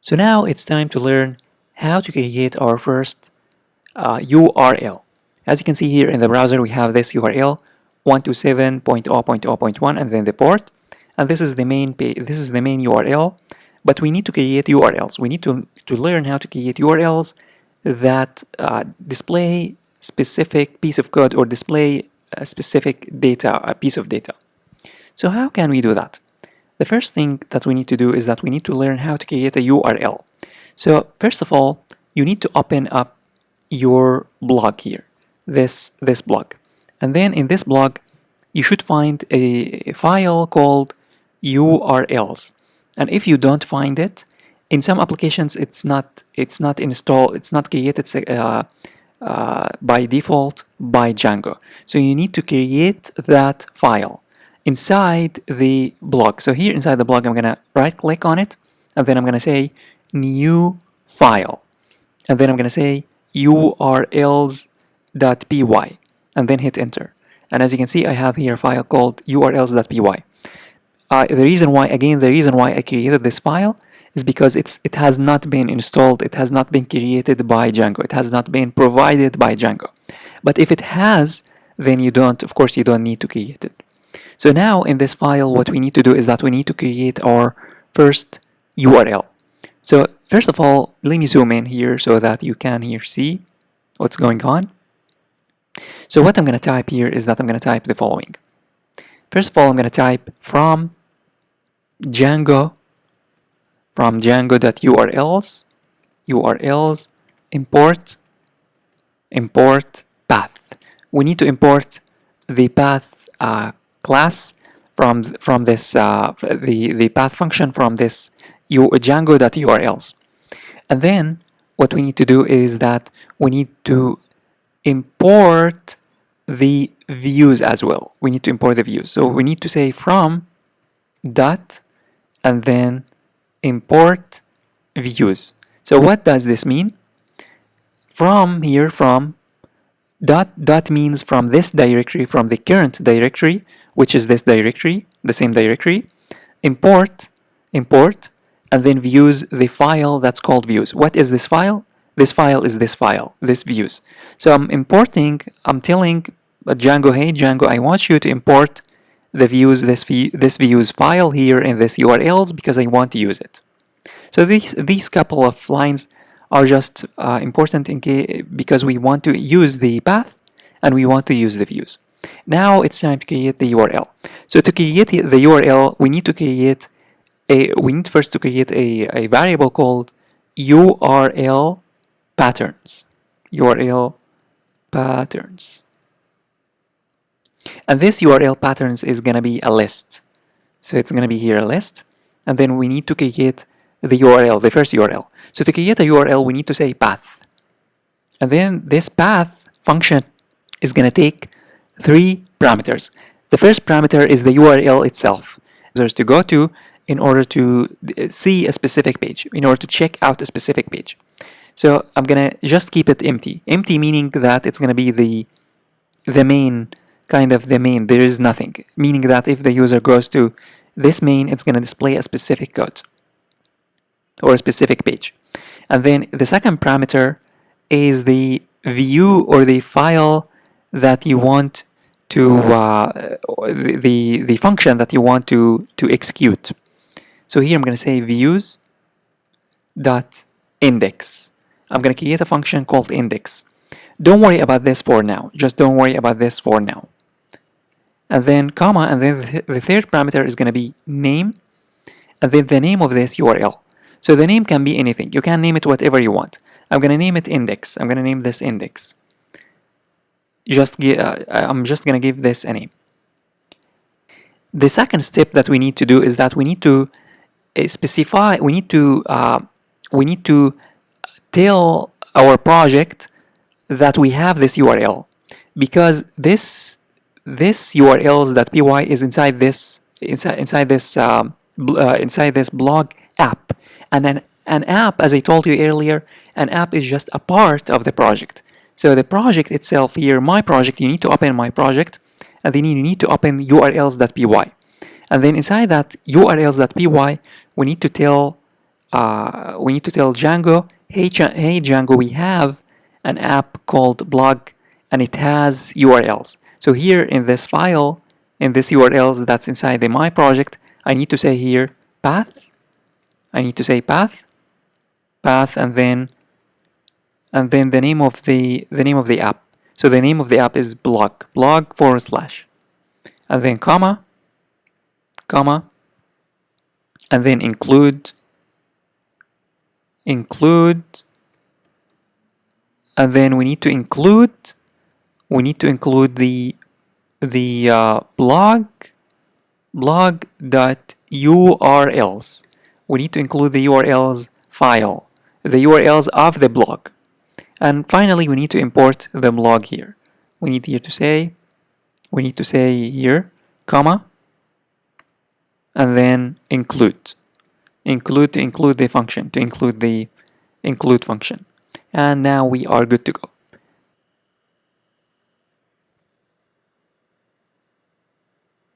So now it's time to learn how to create our first URL. As you can see here in the browser, we have this URL 127.0.0.1 and then the port, and this is the main page. This is the main URL. But we need to create URLs. We need to learn how to create URLs that display specific piece of code or display a specific data, a piece of data. So how can we do that? The first thing that we need to do is that we need to learn how to create a URL. So first of all, you need to open up your blog here, this blog. And then in this blog, you should find a file called URLs. And if you don't find it, in some applications it's not installed, it's not created by default by Django. So you need to create that file inside the blog. So here inside the blog, I'm gonna right click on it, and then I'm gonna say new file, and then I'm gonna say urls.py, and then hit enter. And as you can see, I have here a file called urls.py. The reason why I created this file is because it has not been installed, it has not been created by Django, it has not been provided by Django. But if it has, then of course you don't need to create it. So now in this file, what we need to do is that we need to create our first URL. So first of all, let me zoom in here so that you can here see what's going on. So what I'm going to type here is that I'm going to type the following. First of all, I'm going to type from Django.urls, import path. We need to import the path class from this the path function from this Django.urls. And then what we need to do is that we need to import the views as well. We need to import the views. So we need to say from dot and then import views. So what does this mean? From dot means from this directory, from the current directory, which is this directory, the same directory, import, and then views, the file that's called views. What is this file? This file is this file, this views. So I'm telling Django, hey Django, I want you to import the views, this views file here in this URLs because I want to use it. So these couple of lines are just important because we want to use the path and we want to use the views. Now it's time to create the URL. So to create the URL, we need first to create a variable called URL patterns. And this URL patterns is going to be a list. So it's going to be here a list. And then we need to create the URL, the first URL. So to create a URL, we need to say path. And then this path function is going to take 3 parameters. The first parameter is the URL itself. There's to go to in order to see a specific page, in order to check out a specific page. So I'm going to just keep it empty. Empty meaning that it's going to be the main, there is nothing. Meaning that if the user goes to this main, it's going to display a specific code or a specific page. And then the second parameter is the view or the file that you want to, the function that you want to execute. So here I'm going to say views.index. I'm going to create a function called index. Don't worry about this for now. Just don't worry about this for now. And then comma, and then the third parameter is going to be name, and then the name of this URL. So the name can be anything. You can name it whatever you want. I'm going to name it index. I'm going to name this index. I'm just going to give this a name. The second step that we need to do is that we need to specify, we need to tell our project that we have this URL, because this urls.py is inside this blog app, and then an app, as I told you earlier, an app is just a part of the project. So the project itself here, my project, you need to open my project, and then you need to open urls.py, and then inside that urls.py we need to tell we need to tell Django, hey Django, we have an app called blog and it has URLs. So here in this file, in this URLs that's inside the my project, I need to say here path. I need to say path, and then the name of the app. So the name of the app is blog / and then comma, and then include, and then we need to include the blog dot URLs. We need to include the URLs file, the URLs of the blog. And finally, we need to import the blog here. We need to say here, comma, and then include the function, to include the include function. And now we are good to go.